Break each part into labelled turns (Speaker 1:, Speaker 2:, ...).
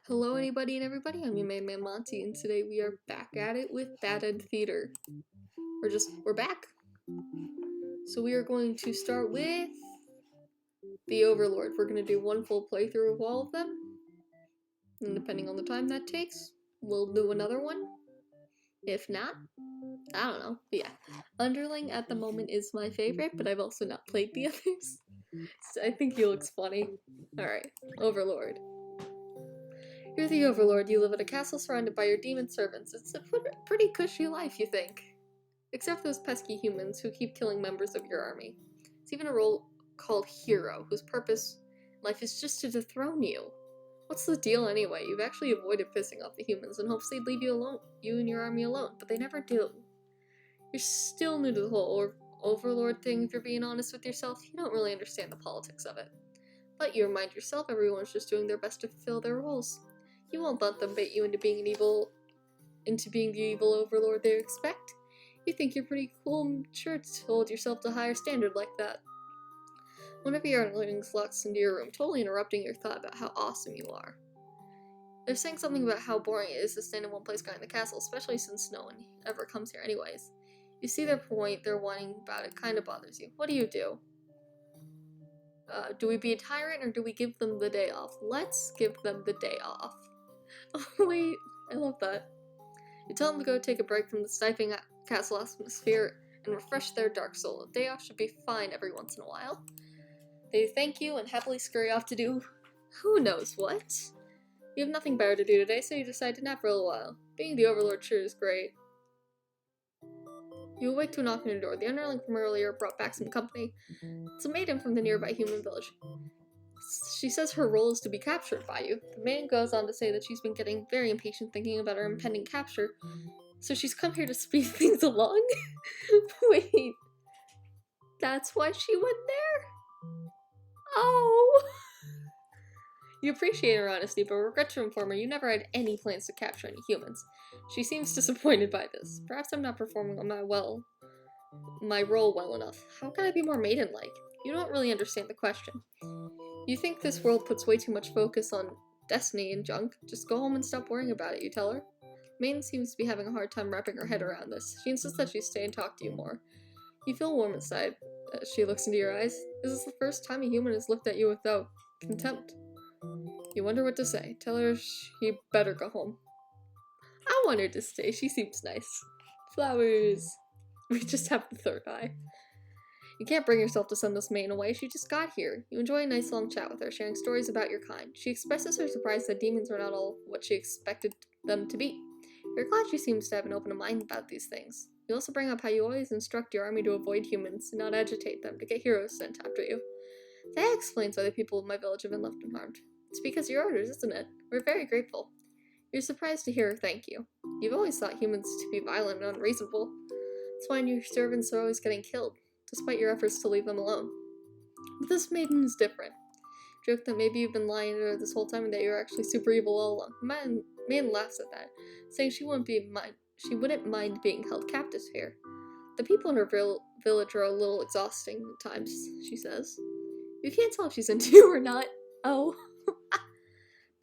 Speaker 1: Hello anybody and everybody, I'm your main man Monty, and today we are back at it with Bad Ed Theater. We're back. So we are going to start with the Overlord. We're going to do one full playthrough of all of them, and depending on the time that takes, we'll do another one. If not, I don't know. But yeah, Underling at the moment is my favorite, but I've also not played the others. So I think he looks funny. Alright, Overlord. You're the Overlord. You live in a castle surrounded by your demon servants. It's a pretty cushy life, you think. Except for those pesky humans who keep killing members of your army. It's even a role called Hero, whose purpose in life is just to dethrone you. What's the deal anyway? You've actually avoided pissing off the humans in hopes they'd leave you alone, you and your army alone, but they never do. You're still new to the whole Overlord thing, if you're being honest with yourself. You don't really understand the politics of it. But you remind yourself everyone's just doing their best to fulfill their roles. You won't let them bait you into being the evil overlord they expect. You think you're pretty cool and sure to hold yourself to a higher standard like that. One of your underlings locks into your room, totally interrupting your thought about how awesome you are. They're saying something about how boring it is to stand in one place guarding the castle, especially since no one ever comes here anyways. You see their point, their whining about it kinda bothers you. What do? Do we be a tyrant or do we give them the day off? Let's give them the day off. Oh wait, I love that. You tell them to go take a break from the stifling castle atmosphere and refresh their dark soul. A day off should be fine every once in a while. They thank you and happily scurry off to do who knows what. You have nothing better to do today, so you decide to nap for a little while. Being the Overlord sure is great. You awake to a knock on your door. The underling from earlier brought back some company. It's a maiden from the nearby human village. She says her role is to be captured by you. The maiden goes on to say that she's been getting very impatient thinking about her impending capture, so she's come here to speed things along? Wait, that's why she went there? Oh! You appreciate her honesty, but regret to inform her you never had any plans to capture any humans. She seems disappointed by this. Perhaps I'm not performing on my role well enough. How can I be more maiden-like? You don't really understand the question. You think this world puts way too much focus on destiny and junk? Just go home and stop worrying about it, you tell her. Maiden seems to be having a hard time wrapping her head around this. She insists that she stay and talk to you more. You feel warm inside as she looks into your eyes. Is this the first time a human has looked at you without contempt? You wonder what to say. Tell her she better go home. I want her to stay. She seems nice. Flowers. We just have the third eye. You can't bring yourself to send this maiden away. She just got here. You enjoy a nice long chat with her, sharing stories about your kind. She expresses her surprise that demons are not all what she expected them to be. You're glad she seems to have an open mind about these things. You also bring up how you always instruct your army to avoid humans and not agitate them, to get heroes sent after you. That explains why the people of my village have been left unharmed. It's because of your orders, isn't it? We're very grateful. You're surprised to hear her thank you. You've always thought humans to be violent and unreasonable. That's why your servants are always getting killed, despite your efforts to leave them alone. But this maiden is different. Joke that maybe you've been lying to her this whole time and that you're actually super evil all along. The man laughs at that, saying she wouldn't mind being held captive here. The people in her village are a little exhausting at times, she says. You can't tell if she's into you or not. Oh.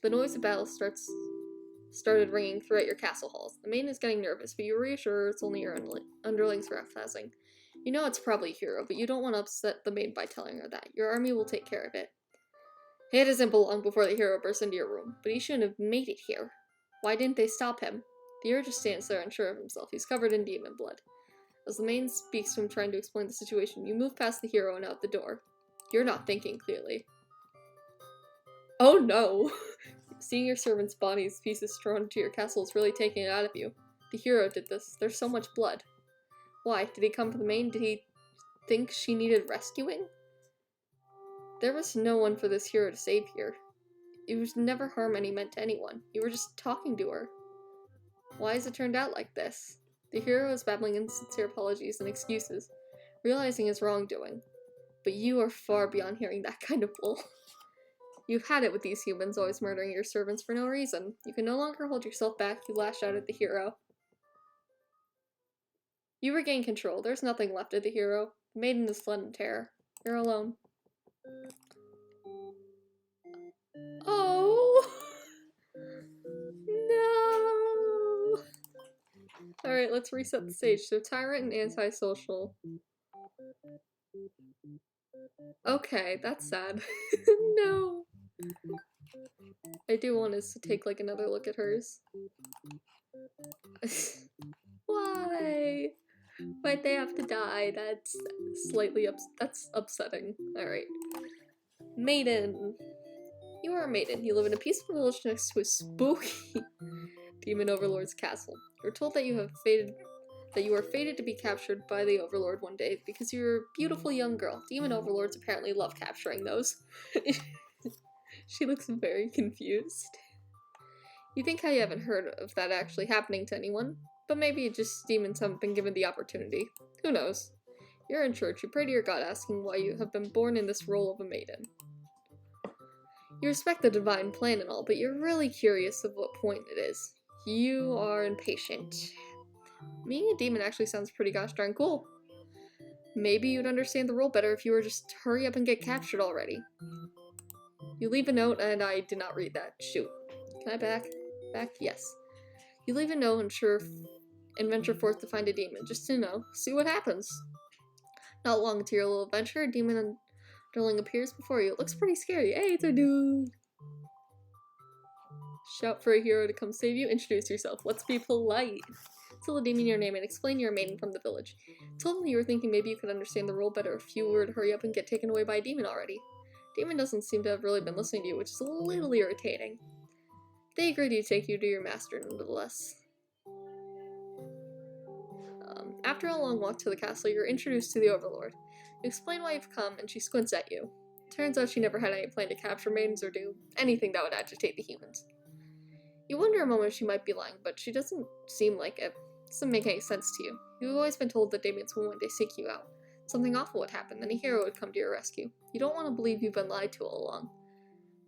Speaker 1: The noise of battle started ringing throughout your castle halls. The maiden is getting nervous, but you reassure her it's only your underlings trespassing. You know it's probably Hero, but you don't want to upset the maid by telling her that. Your army will take care of it. He doesn't belong before the hero bursts into your room, but he shouldn't have made it here. Why didn't they stop him? The hero just stands there unsure of himself. He's covered in demon blood. As the maiden speaks to him trying to explain the situation, you move past the hero and out the door. You're not thinking clearly. Oh no! Seeing your servant's body's pieces strewn into your castle is really taking it out of you. The hero did this. There's so much blood. Why? Did he come for the maiden? Did he think she needed rescuing? There was no one for this hero to save here. You would never harm any meant to anyone. You were just talking to her. Why has it turned out like this? The hero is babbling insincere apologies and excuses, realizing his wrongdoing. But you are far beyond hearing that kind of bull. You've had it with these humans always murdering your servants for no reason. You can no longer hold yourself back. You lash out at the hero. You regain control. There's nothing left of the hero. The maiden is fled in terror. You're alone. Oh! Alright, let's reset the stage. So, tyrant and antisocial. Okay, that's sad. No! I do want us to take, like, another look at hers. Why? Why'd they have to die? That's slightly that's upsetting. Alright. Maiden. You are a maiden. You live in a peaceful village next to a spooky demon overlord's castle. You're told that you are fated to be captured by the overlord one day because you're a beautiful young girl. Demon overlords apparently love capturing those. She looks very confused. You think how you haven't heard of that actually happening to anyone, but maybe just demons haven't been given the opportunity. Who knows? You're in church, you pray to your god asking why you have been born in this role of a maiden. You respect the divine plan and all, but you're really curious of what point it is. You are impatient. Being a demon actually sounds pretty gosh darn cool. Maybe you'd understand the role better if you were just hurry up and get captured already. You leave a note, and I did not read that. Shoot. Can I back? Back? Yes. You leave a note and venture forth to find a demon, just to see what happens. Not long into your little adventure, a demon underling appears before you. It looks pretty scary. Hey, it's a dude! Shout for a hero to come save you. Introduce yourself. Let's be polite. Tell the demon your name and explain you're a maiden from the village. Told them you were thinking maybe you could understand the role better if you were to hurry up and get taken away by a demon already. Demon doesn't seem to have really been listening to you, which is a little irritating. They agree to take you to your master, nonetheless. After a long walk to the castle, you're introduced to the Overlord. You explain why you've come, and she squints at you. Turns out she never had any plan to capture maidens or do anything that would agitate the humans. You wonder a moment if she might be lying, but she doesn't seem like it. It doesn't make any sense to you. You've always been told that demons will one day seek you out. Something awful would happen, then a hero would come to your rescue. You don't want to believe you've been lied to all along.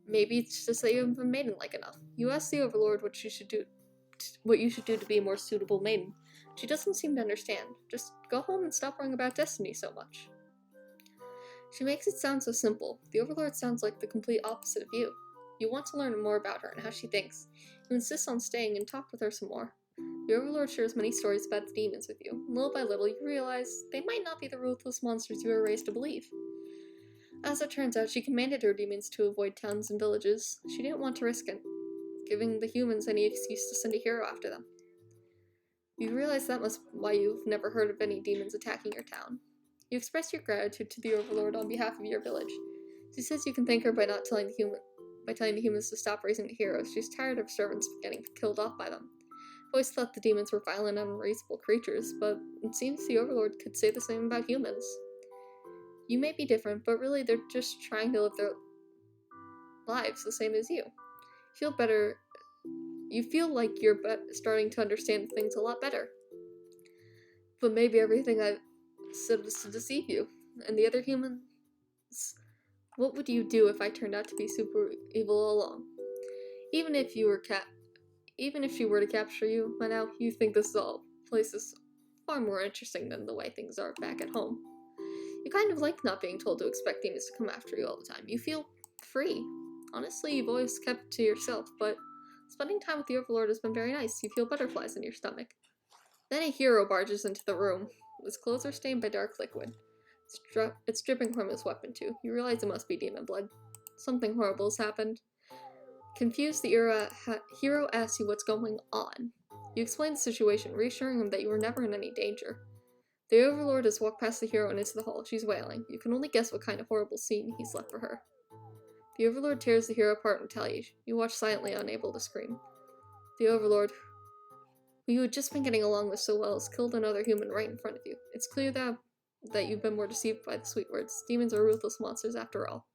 Speaker 1: Maybe it's just that you haven't been maiden-like enough. You ask the Overlord what you should do to be a more suitable maiden. She doesn't seem to understand. Just go home and stop worrying about destiny so much. She makes it sound so simple. The Overlord sounds like the complete opposite of you. You want to learn more about her and how she thinks. You insist on staying and talk with her some more. The Overlord shares many stories about the demons with you. Little by little, you realize they might not be the ruthless monsters you were raised to believe. As it turns out, she commanded her demons to avoid towns and villages. She didn't want to risk it, giving the humans any excuse to send a hero after them. You realize that must be why you've never heard of any demons attacking your town. You express your gratitude to the Overlord on behalf of your village. She says you can thank her by telling the humans to stop raising the heroes. She's tired of servants getting killed off by them. I've always thought the demons were violent and unreasonable creatures, but it seems the Overlord could say the same about humans. You may be different, but really they're just trying to live their lives the same as you. You feel like you're starting to understand things a lot better. But maybe everything I've said was to deceive you. And the other humans, what would you do if I turned out to be super evil all along? Even if she were to capture you by now, you think this place is far more interesting than the way things are back at home. You kind of like not being told to expect demons to come after you all the time. You feel free. Honestly, you've always kept to yourself, but spending time with the Overlord has been very nice. You feel butterflies in your stomach. Then a hero barges into the room. His clothes are stained by dark liquid. It's dripping from his weapon, too. You realize it must be demon blood. Something horrible has happened. Confused, the hero asks you what's going on. You explain the situation, reassuring him that you were never in any danger. The Overlord has walked past the hero and into the hall. She's wailing. You can only guess what kind of horrible scene he's left for her. The Overlord tears the hero apart and tells you. You watch silently, unable to scream. The Overlord, who you had just been getting along with so well, has killed another human right in front of you. It's clear that you've been more deceived by the sweet words. Demons are ruthless monsters after all.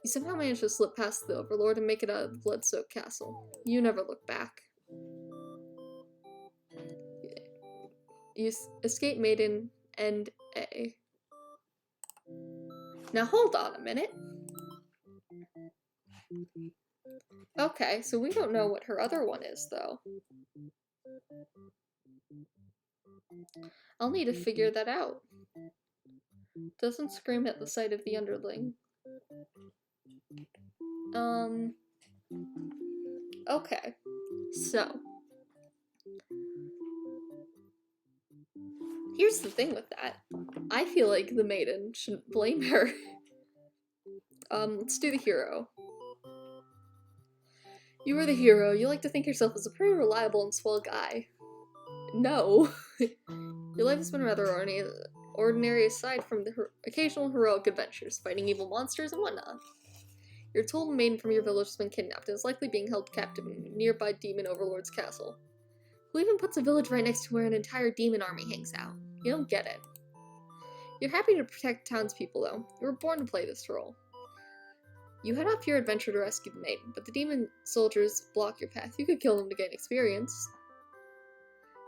Speaker 1: You somehow manage to slip past the Overlord and make it out of the blood-soaked castle. You never look back. You escape Maiden and A. Now hold on a minute. Okay, so we don't know what her other one is, though. I'll need to figure that out. Doesn't scream at the sight of the underling. Okay. So. Here's the thing with that. I feel like the maiden shouldn't blame her. Let's do the hero. You are the hero. You like to think yourself as a pretty reliable and swell guy. No. Your life has been rather ordinary aside from the occasional heroic adventures, fighting evil monsters and whatnot. You're told a maiden from your village has been kidnapped and is likely being held captive in a nearby demon overlord's castle. Who even puts a village right next to where an entire demon army hangs out? You don't get it. You're happy to protect townspeople, though. You were born to play this role. You head off your adventure to rescue the maiden, but the demon soldiers block your path. You could kill them to gain experience.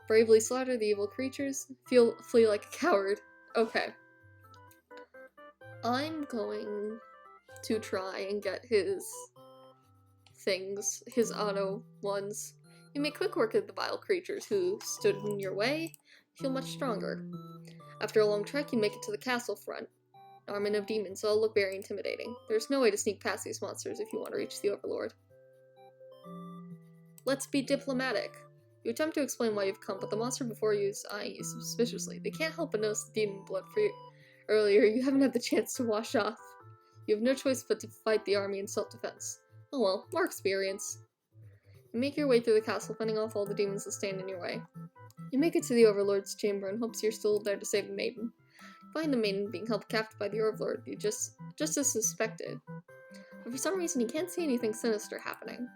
Speaker 1: Bravely slaughter the evil creatures. Flee like a coward. Okay. I'm going to try and get his things, his auto ones. You make quick work of the vile creatures who stood in your way. Feel much stronger. After a long trek, you make it to the castle front. Army of demons all look very intimidating. There's no way to sneak past these monsters if you want to reach the Overlord. Let's be diplomatic. You attempt to explain why you've come, but the monster before you is eyeing you suspiciously. They can't help but notice the demon blood for you. Earlier, you haven't had the chance to wash off. You have no choice but to fight the army in self-defense. Oh well, more experience. You make your way through the castle, fending off all the demons that stand in your way. You make it to the Overlord's chamber in hopes you're still there to save the maiden. Find the maiden being held captive by the Overlord, you just as suspected. But for some reason, you can't see anything sinister happening.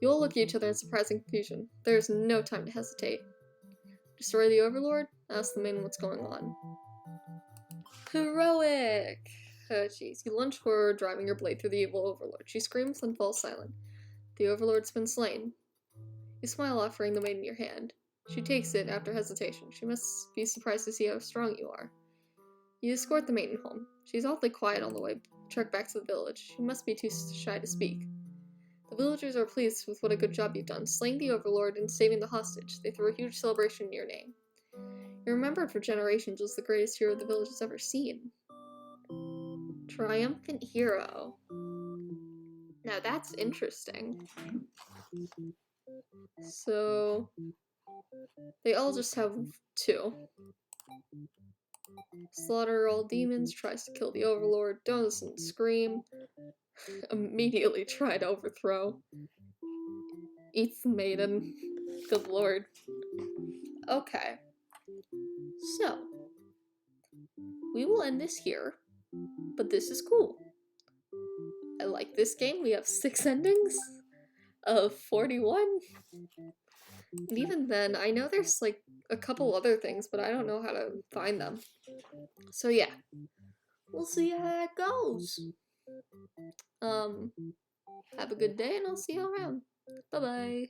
Speaker 1: You all look at each other in surprising confusion. There is no time to hesitate. Destroy the Overlord? Ask the maiden what's going on. Heroic! Oh jeez. You lunge forward, driving your blade through the evil Overlord. She screams and falls silent. The Overlord's been slain. You smile, offering the maiden your hand. She takes it after hesitation. She must be surprised to see how strong you are. You escort the maiden home. She's awfully quiet on the way trek back to the village. She must be too shy to speak. The villagers are pleased with what a good job you've done, slaying the Overlord and saving the hostage. They throw a huge celebration in your name. You're remembered for generations as the greatest hero the village has ever seen. Triumphant hero. Now that's interesting. So, they all just have 2. Slaughter all demons, tries to kill the Overlord, doesn't scream. Immediately try to overthrow. Eats the maiden. Good lord. Okay. So, we will end this here, but this is cool. I like this game. We have 6 endings of 41. And even then, I know there's like a couple other things, but I don't know how to find them. So yeah, we'll see how that goes. Have a good day, and I'll see you around. Bye-bye.